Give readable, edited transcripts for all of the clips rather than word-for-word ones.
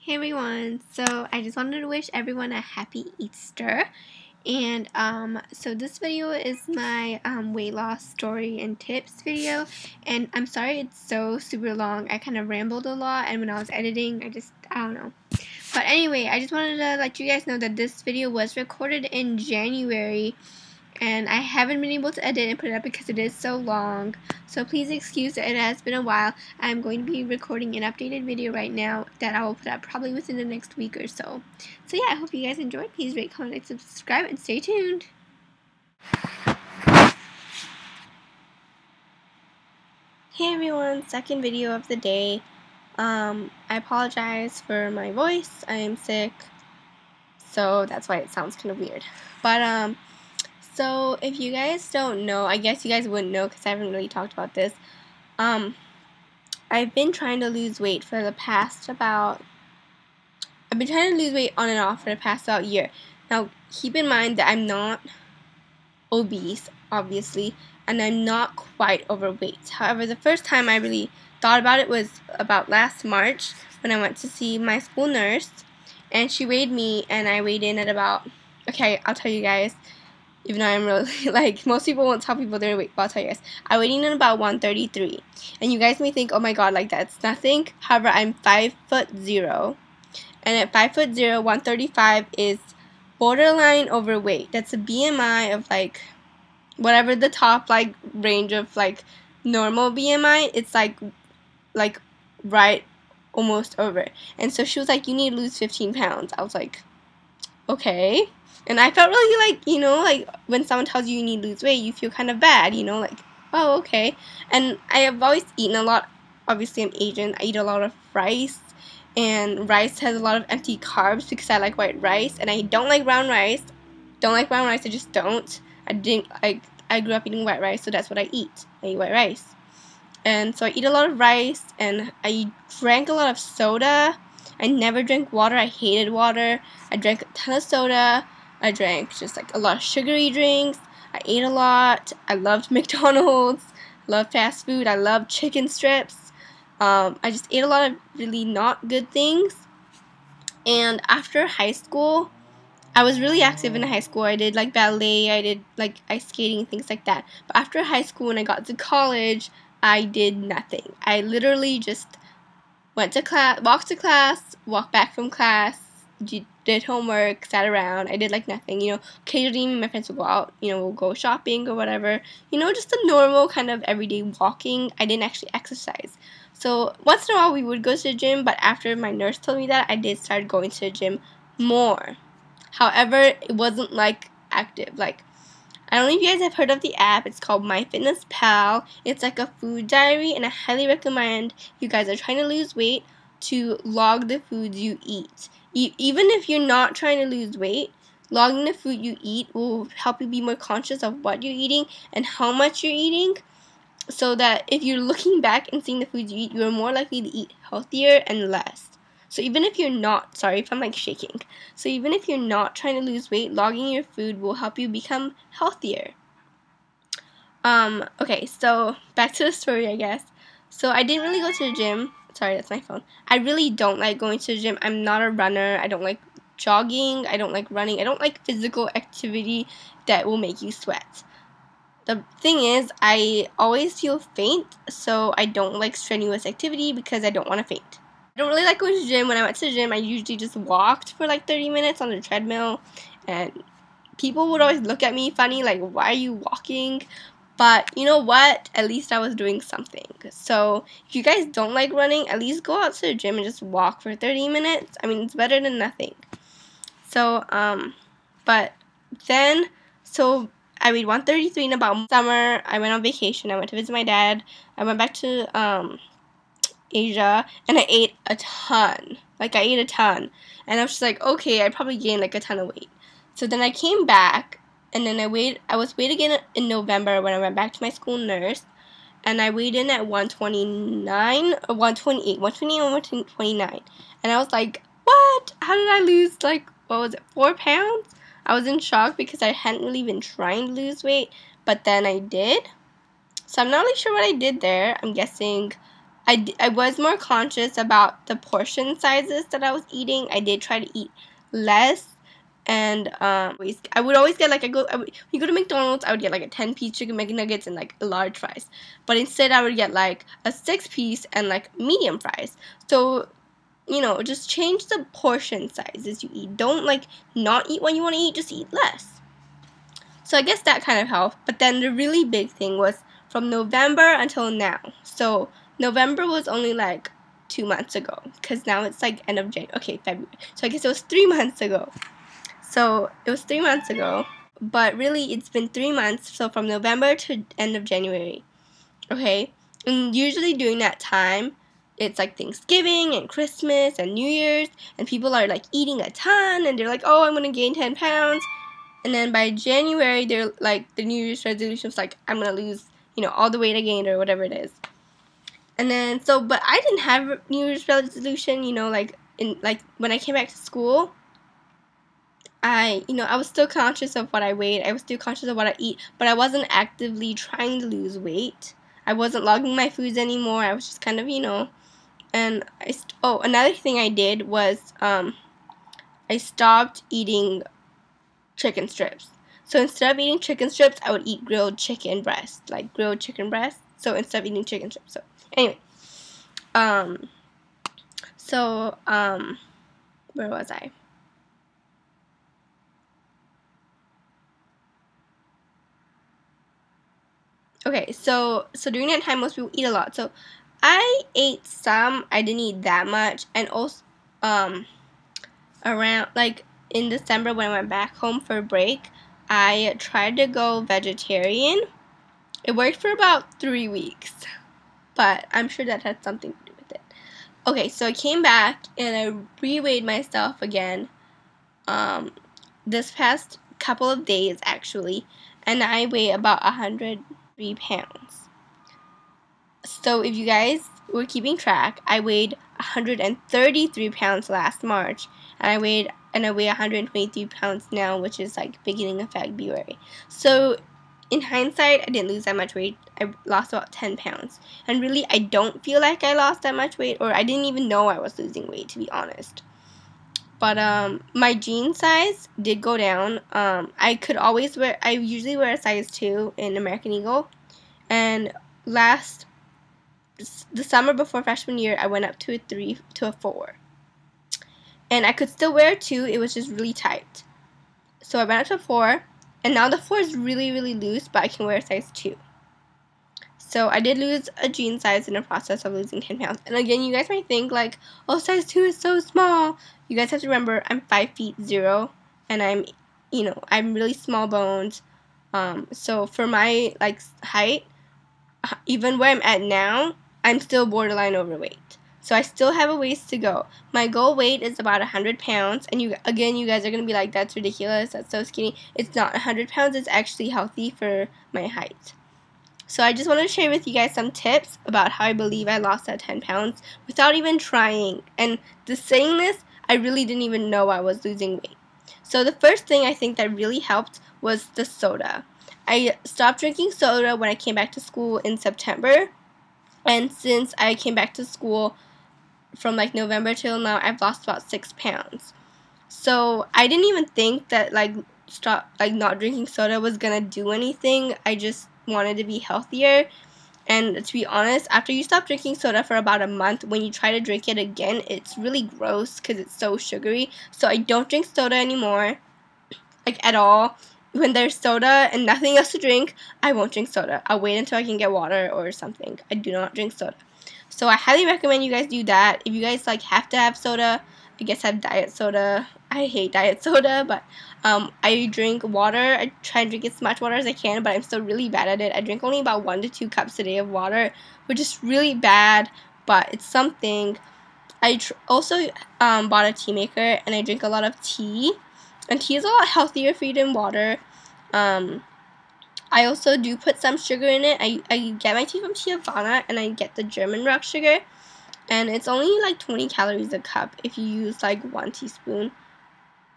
Hey everyone, so I just wanted to wish everyone a happy Easter. And so this video is my weight loss story and tips video, and I'm sorry it's so super long. I kind of rambled a lot, and when I was editing I don't know. But anyway, I just wanted to let you guys know that this video was recorded in January, and I haven't been able to edit and put it up because it is so long. So please excuse it has been a while. I'm going to be recording an updated video right now that I will put up probably within the next week or so. So yeah, I hope you guys enjoyed. Please rate, comment, and subscribe, and stay tuned. Hey everyone, second video of the day. I apologize for my voice. I am sick, so that's why it sounds kind of weird. But so if you guys don't know, I guess you guys wouldn't know because I haven't really talked about this. I've been trying to lose weight for the past about, I've been trying to lose weight on and off for the past about year. Now, keep in mind that I'm not obese, obviously, and I'm not quite overweight. However, the first time I really thought about it was about last March when I went to see my school nurse, and she weighed me, and I weighed in at about, okay, I'll tell you guys, even though I'm really, like, most people won't tell people their weight, but I'll tell you guys. I weighed in at about 133. And you guys may think, oh my god, like, that's nothing. However, I'm 5'0". And at 5'0", 135 is borderline overweight. That's a BMI of, like, whatever the top, like, range of, like, normal BMI. It's, like, right almost over. And so she was like, you need to lose 15 pounds. I was like, okay. And I felt really like, you know, like when someone tells you need to lose weight, you feel kind of bad, you know, like, oh, okay. And I have always eaten a lot. Obviously, I'm Asian. I eat a lot of rice. And rice has a lot of empty carbs because I like white rice. And I don't like brown rice. Don't like brown rice. I just don't. I grew up eating white rice, so that's what I eat. I eat white rice. And so I eat a lot of rice. And I drank a lot of soda. I never drank water. I hated water. I drank a ton of soda. I drank just like a lot of sugary drinks. I ate a lot. I loved McDonald's. I loved fast food. I loved chicken strips. I just ate a lot of really not good things. And after high school, I was really active in high school. I did like ballet. I did like ice skating and things like that. But after high school, when I got to college, I did nothing. I literally just went to class, walked back from class, did homework, sat around. I did like nothing, you know. Occasionally my friends would go out, you know, we'll go shopping or whatever. You know, just a normal kind of everyday walking. I didn't actually exercise. So once in a while we would go to the gym, but after my nurse told me that, I did start going to the gym more. However, it wasn't like active. Like, I don't know if you guys have heard of the app. It's called MyFitnessPal. It's like a food diary, and I highly recommend you guys are trying to lose weight to log the foods you eat. Even if you're not trying to lose weight, logging the food you eat will help you be more conscious of what you're eating and how much you're eating, so that if you're looking back and seeing the foods you eat, you're more likely to eat healthier and less. So even if you're not, sorry if I'm like shaking. So even if you're not trying to lose weight, logging your food will help you become healthier. Okay, so back to the story, I guess. So I didn't really go to the gym. Sorry, that's my phone. I really don't like going to the gym. I'm not a runner. I don't like jogging. I don't like running. I don't like physical activity that will make you sweat. The thing is, I always feel faint, so I don't like strenuous activity because I don't want to faint. I don't really like going to the gym. When I went to the gym, I usually just walked for like 30 minutes on the treadmill, and people would always look at me funny, like, why are you walking? But you know what? At least I was doing something. So if you guys don't like running, at least go out to the gym and just walk for 30 minutes. I mean, it's better than nothing. So, but then, so I weighed 133 in about summer. I went on vacation. I went to visit my dad. I went back to, Asia, and I ate a ton. Like, I ate a ton. And I was just like, okay, I probably gained like a ton of weight. So then I came back, and then I was weighed again in November when I went back to my school nurse, and I weighed in at 129 or 128, 128 or 129. And I was like, what? How did I lose, like, what was it, 4 pounds? I was in shock because I hadn't really been trying to lose weight, but then I did. So I'm not really sure what I did there. I'm guessing I was more conscious about the portion sizes that I was eating. I did try to eat less, and I would always get like when you go to McDonald's, I would get like a 10-piece chicken McNuggets and like a large fries, but instead I would get like a 6-piece and like medium fries. So, you know, just change the portion sizes you eat. Don't like not eat what you want to eat, just eat less. So I guess that kind of helped. But then the really big thing was from November until now. So November was only like 2 months ago, because now it's like end of January. Okay, February. So I guess it was 3 months ago. So it was 3 months ago, but really it's been 3 months. So from November to end of January. Okay, and usually during that time, it's like Thanksgiving and Christmas and New Year's, and people are like eating a ton, and they're like, oh, I'm gonna gain 10 pounds. And then by January, they're like, the New Year's resolution was like, I'm gonna lose, you know, all the weight I gained or whatever it is. And then, so, but I didn't have a New Year's resolution, you know, like, when I came back to school, I was still conscious of what I weighed. I was still conscious of what I eat, but I wasn't actively trying to lose weight. I wasn't logging my foods anymore. I was just kind of, and another thing I did was, I stopped eating chicken strips. So instead of eating chicken strips, I would eat grilled chicken breast, like grilled chicken breast. So instead of eating chicken strips. So anyway, where was I? Okay, so during that time, most people eat a lot. So I ate some. I didn't eat that much, and also around like in December when I went back home for a break, I tried to go vegetarian. It worked for about 3 weeks, but I'm sure that had something to do with it. Okay, so I came back and I reweighed myself again this past couple of days actually, and I weigh about 103 pounds. So if you guys were keeping track, I weighed 133 pounds last March, and I weigh 123 pounds now, which is like beginning of February. So in hindsight, I didn't lose that much weight. I lost about 10 pounds. And really, I don't feel like I lost that much weight, or I didn't even know I was losing weight, to be honest. But my jean size did go down. I usually wear a size 2 in American Eagle. And the summer before freshman year, I went up to a 3 to a 4. And I could still wear a 2, it was just really tight. So I went up to a 4, and now the 4 is really, really loose, but I can wear a size 2. So I did lose a jean size in the process of losing 10 pounds. And again, you guys might think like, oh, size 2 is so small. You guys have to remember, I'm 5'0", and I'm really small boned. So for my like height, even where I'm at now, I'm still borderline overweight. So I still have a ways to go. My goal weight is about 100 pounds. And you guys are going to be like, that's ridiculous. That's so skinny. It's not. 100 pounds is actually healthy for my height. So I just want to share with you guys some tips about how I believe I lost that 10 pounds without even trying. And saying this, I really didn't even know I was losing weight. So the first thing I think that really helped was the soda. I stopped drinking soda when I came back to school in September. And since I came back to school from like November till now, I've lost about 6 pounds. So I didn't even think that not drinking soda was gonna do anything. I just wanted to be healthier. And to be honest, after you stop drinking soda for about a month, when you try to drink it again, it's really gross because it's so sugary. So I don't drink soda anymore, like at all. When there's soda and nothing else to drink, I won't drink soda. I'll wait until I can get water or something. I do not drink soda. So I highly recommend you guys do that. If you guys like have to have soda, I guess have diet soda. I hate diet soda, but I drink water. I try to drink as much water as I can, but I'm still really bad at it. I drink only about 1 to 2 cups a day of water, which is really bad, but it's something. I also bought a tea maker, and I drink a lot of tea. And tea is a lot healthier for you than water. I also do put some sugar in it. I get my tea from Teavana, and I get the German rock sugar. And it's only like 20 calories a cup. If you use like 1 teaspoon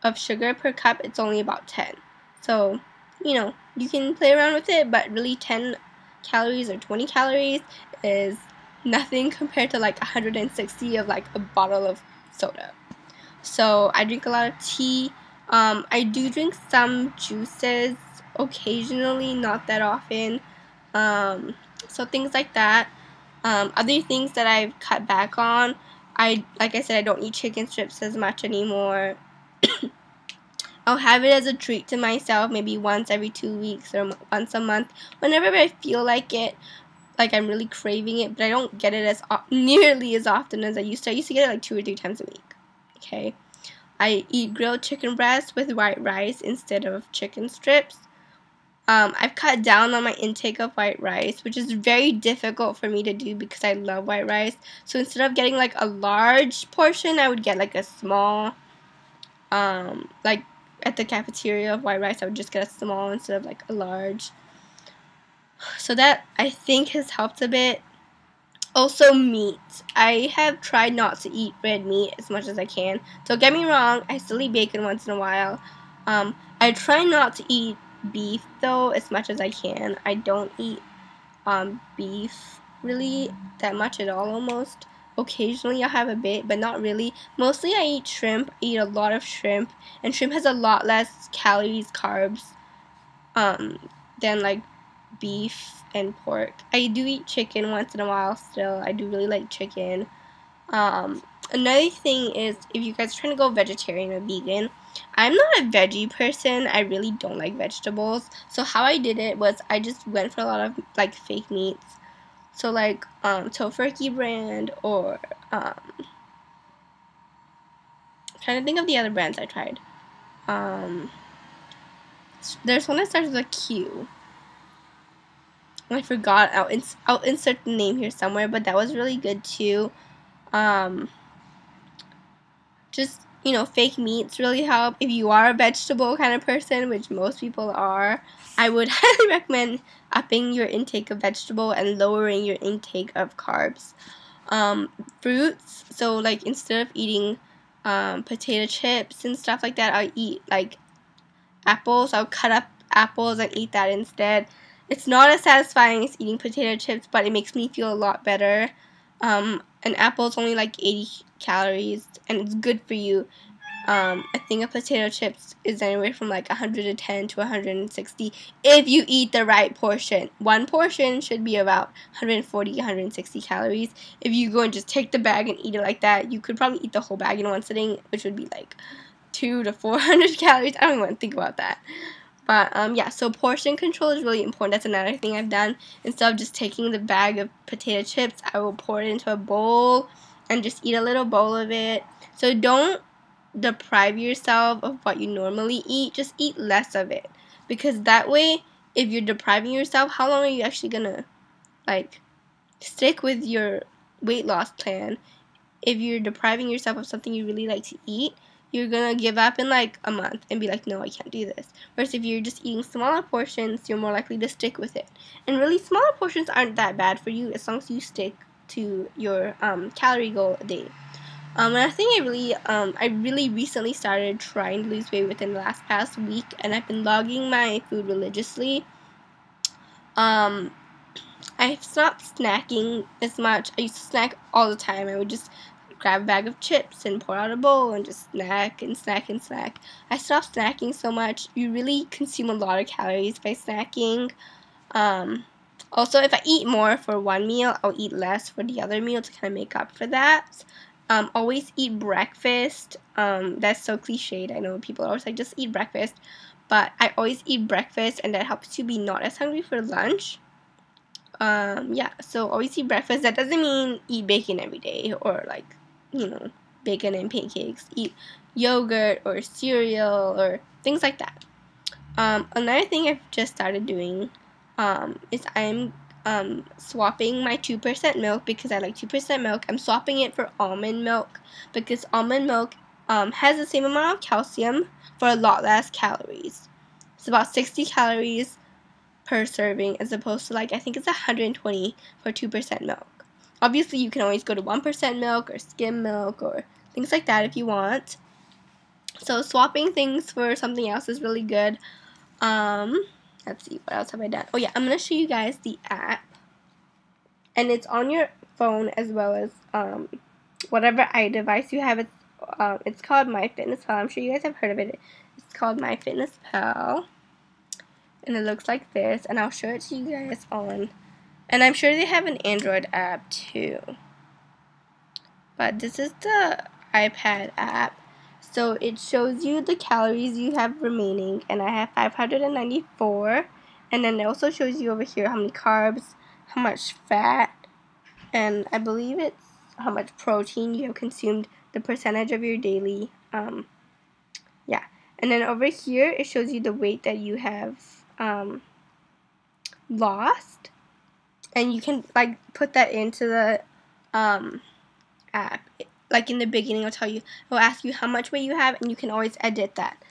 of sugar per cup, it's only about 10. So, you can play around with it, but really 10 calories or 20 calories is nothing compared to like 160 of like a bottle of soda. So I drink a lot of tea. I do drink some juices occasionally, not that often. So things like that. Other things that I've cut back on, like I said, I don't eat chicken strips as much anymore. I'll have it as a treat to myself, maybe once every 2 weeks or once a month, whenever I feel like it, like I'm really craving it, but I don't get it as nearly as often as I used to. I used to get it like 2 or 3 times a week. Okay. I eat grilled chicken breast with white rice instead of chicken strips. I've cut down on my intake of white rice, which is very difficult for me to do because I love white rice. So instead of getting like a large portion, I would get like a small, like at the cafeteria of white rice, I would just get a small instead of like a large. So that I think has helped a bit. Also meat. I have tried not to eat red meat as much as I can. Don't get me wrong, I still eat bacon once in a while. I try not to eat beef though as much as I can. I don't eat beef really that much at all almost. Occasionally I'll have a bit, but not really. Mostly I eat shrimp. I eat a lot of shrimp, and shrimp has a lot less calories, carbs, than like beef and pork. I do eat chicken once in a while still. I do really like chicken. Another thing is, if you guys are trying to go vegetarian or vegan, I'm not a veggie person. I really don't like vegetables. So how I did it was I just went for a lot of like fake meats. So like Tofurky brand, or I'm trying to think of the other brands I tried. There's one that starts with a Q. I forgot. I'll insert the name here somewhere, but that was really good too. Just, you know, fake meats really help. If you are a vegetable kind of person, which most people are, I would highly recommend upping your intake of vegetable and lowering your intake of carbs. Fruits, so like instead of eating potato chips and stuff like that, I'll eat like apples. I'll cut up apples and eat that instead. It's not as satisfying as eating potato chips, but it makes me feel a lot better. An apple is only like 80 calories, and it's good for you. A thing of potato chips is anywhere from like 110 to 160 if you eat the right portion. One portion should be about 140, 160 calories. If you go and just take the bag and eat it like that, you could probably eat the whole bag in one sitting, which would be like 200 to 400 calories. I don't even want to think about that. But yeah, so portion control is really important. That's another thing I've done. Instead of just taking the bag of potato chips, I will pour it into a bowl and just eat a little bowl of it. So don't deprive yourself of what you normally eat. Just eat less of it. Because that way, if you're depriving yourself, how long are you actually gonna like stick with your weight loss plan? If you're depriving yourself of something you really like to eat, you're gonna give up in like a month and be like, no, I can't do this. Whereas if you're just eating smaller portions, you're more likely to stick with it. And really, smaller portions aren't that bad for you as long as you stick to your calorie goal a day. Another thing I really recently started trying to lose weight within the past week, and I've been logging my food religiously. I've stopped snacking as much. I used to snack all the time. I would just grab a bag of chips and pour out a bowl and just snack and snack and snack. I stopped snacking so much. You really consume a lot of calories by snacking. Also, if I eat more for one meal, I'll eat less for the other meal to kind of make up for that. Always eat breakfast. That's so cliched. I know people are always like, just eat breakfast. But I always eat breakfast, and that helps you be not as hungry for lunch. Yeah, so always eat breakfast. That doesn't mean eat bacon every day or like, you know, bacon and pancakes. Eat yogurt or cereal or things like that. Another thing I've just started doing is I'm swapping my 2% milk because I like 2% milk. I'm swapping it for almond milk because almond milk has the same amount of calcium for a lot less calories. It's about 60 calories per serving as opposed to like I think it's 120 for 2% milk. Obviously you can always go to 1% milk or skim milk or things like that if you want. So swapping things for something else is really good. Let's see, what else have I done? Oh yeah, I'm gonna show you guys the app, and it's on your phone as well as whatever iDevice you have. It's called MyFitnessPal. I'm sure you guys have heard of it. It's called MyFitnessPal, and it looks like this. And I'll show it to you guys on. And I'm sure they have an Android app too. But this is the iPad app. So it shows you the calories you have remaining, and I have 594. And then it also shows you over here how many carbs, how much fat, and I believe it's how much protein you have consumed, the percentage of your daily, yeah. And then over here it shows you the weight that you have lost, and you can like put that into the app. Like in the beginning, it'll ask you how much weight you have, and you can always edit that.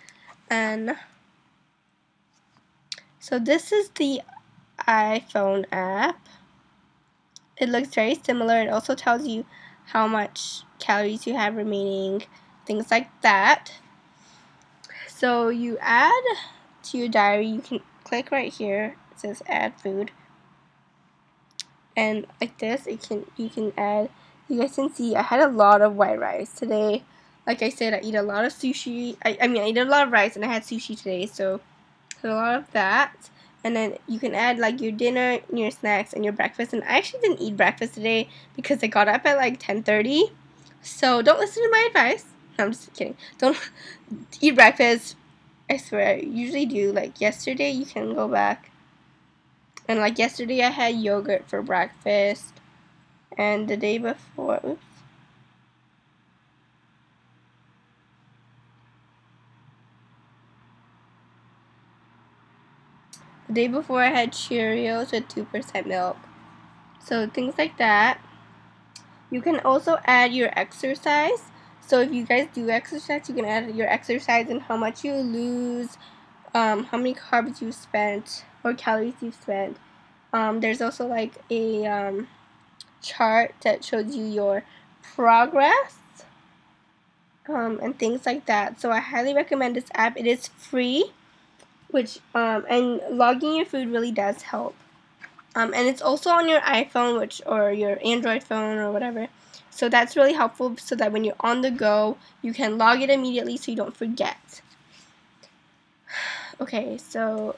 And so this is the iPhone app. It looks very similar. It also tells you how much calories you have remaining, things like that. So you add to your diary. You can click right here. It says add food, and like this, you can add. You guys can see I had a lot of white rice today. Like I said, I eat a lot of sushi. I eat a lot of rice, and I had sushi today, so a lot of that. And then you can add like your dinner, your snacks, and your breakfast. And I actually didn't eat breakfast today because I got up at like 10:30. So don't listen to my advice. No, I'm just kidding. Don't eat breakfast. I swear, I usually do. Like yesterday, you can go back. And like yesterday, I had yogurt for breakfast. And the day before, oops. The day before I had Cheerios with 2% milk. So things like that. You can also add your exercise. So if you guys do exercise, you can add your exercise and how much you lose, how many carbs you spent or calories you spent. There's also like a chart that shows you your progress and things like that. So I highly recommend this app. It is free, which and logging your food really does help. And it's also on your iPhone, or your Android phone or whatever. So that's really helpful, so that when you're on the go, you can log it immediately so you don't forget. Okay, so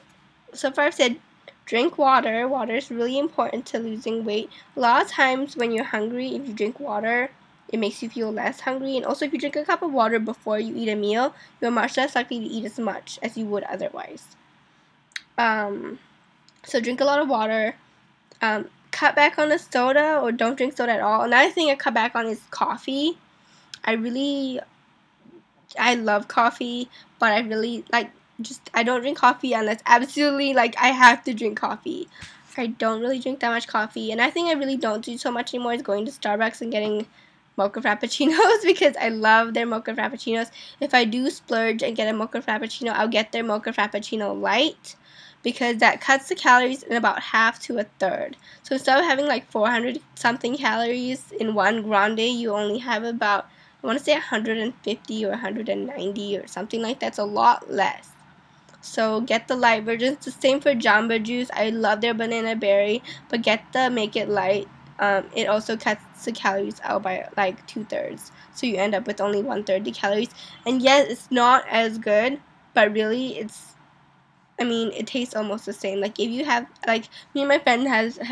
far I've said drink water. Water is really important to losing weight. A lot of times when you're hungry, if you drink water, it makes you feel less hungry. And also if you drink a cup of water before you eat a meal, you're much less likely to eat as much as you would otherwise. So drink a lot of water. Cut back on the soda, or don't drink soda at all. Another thing I cut back on is coffee. I love coffee, but I don't drink coffee unless absolutely I have to drink coffee. I don't really drink that much coffee, and I think I really don't do so much anymore is going to Starbucks and getting mocha frappuccinos because I love their mocha frappuccinos. If I do splurge and get a mocha frappuccino, I'll get their mocha frappuccino light, because that cuts the calories in about half to a third. So instead of having like 400 something calories in one grande, you only have about, I want to say 150 or 190 or something like that. It's a lot less. So get the light version. It's the same for Jamba Juice. I love their banana berry, but get the Make It Light. It also cuts the calories out by like 2/3. So you end up with only 1/3 the calories. And yes, it's not as good, but really it tastes almost the same. Like if you have, like me and my friend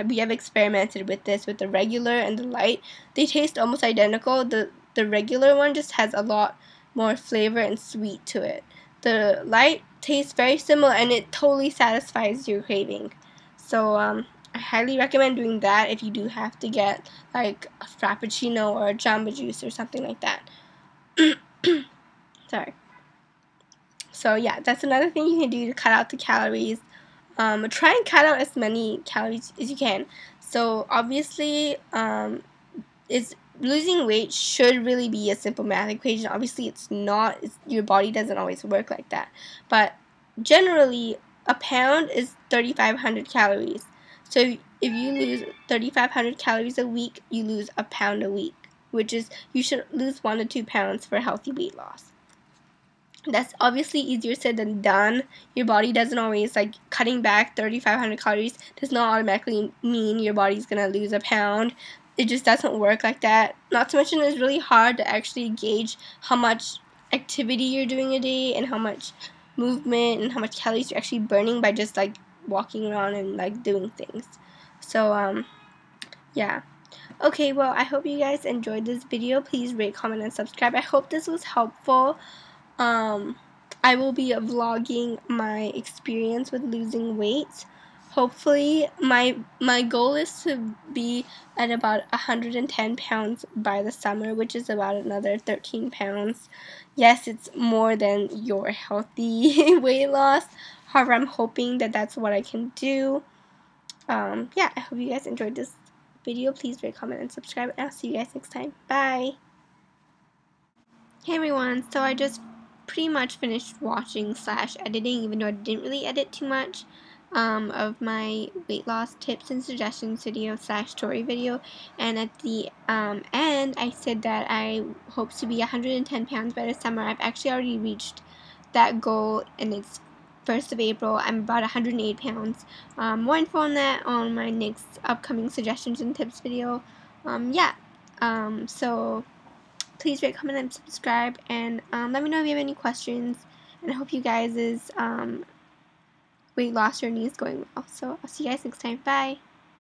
we have experimented with this with the regular and the light. They taste almost identical. The regular one just has a lot more flavor and sweet to it. The light tastes very similar, and it totally satisfies your craving. So I highly recommend doing that if you do have to get like a frappuccino or a Jamba Juice or something like that. Sorry. So yeah, that's another thing you can do to cut out the calories. Try and cut out as many calories as you can. So obviously, losing weight should really be a simple math equation. Obviously, it's not. Your body doesn't always work like that. But generally, a pound is 3,500 calories. So if you lose 3,500 calories a week, you lose a pound a week, which is, you should lose 1 to 2 pounds for healthy weight loss. That's obviously easier said than done. Your body doesn't always, cutting back 3,500 calories does not automatically mean your body's going to lose a pound. it just doesn't work like that. Not to mention it's really hard to actually gauge how much activity you're doing a day and how much movement and how much calories you're actually burning by just like walking around and like doing things. So yeah. Okay, well, I hope you guys enjoyed this video. Please rate, comment, and subscribe. I hope this was helpful. I will be vlogging my experience with losing weight. Hopefully, my goal is to be at about 110 pounds by the summer, which is about another 13 pounds. Yes, it's more than your healthy weight loss. However, I'm hoping that that's what I can do. Yeah, I hope you guys enjoyed this video. Please rate, comment, and subscribe, and I'll see you guys next time. Bye! Hey everyone, so I just pretty much finished watching / editing, even though I didn't really edit too much, of my weight loss tips and suggestions video / story video, and at the end I said that I hope to be 110 pounds by the summer. I've actually already reached that goal, and it's 1st of April. I'm about 108 pounds. More info on that on my next upcoming suggestions and tips video. Yeah, so please rate, comment, and subscribe, and let me know if you have any questions, and I hope you guys' weight loss journey is going well. So I'll see you guys next time. Bye!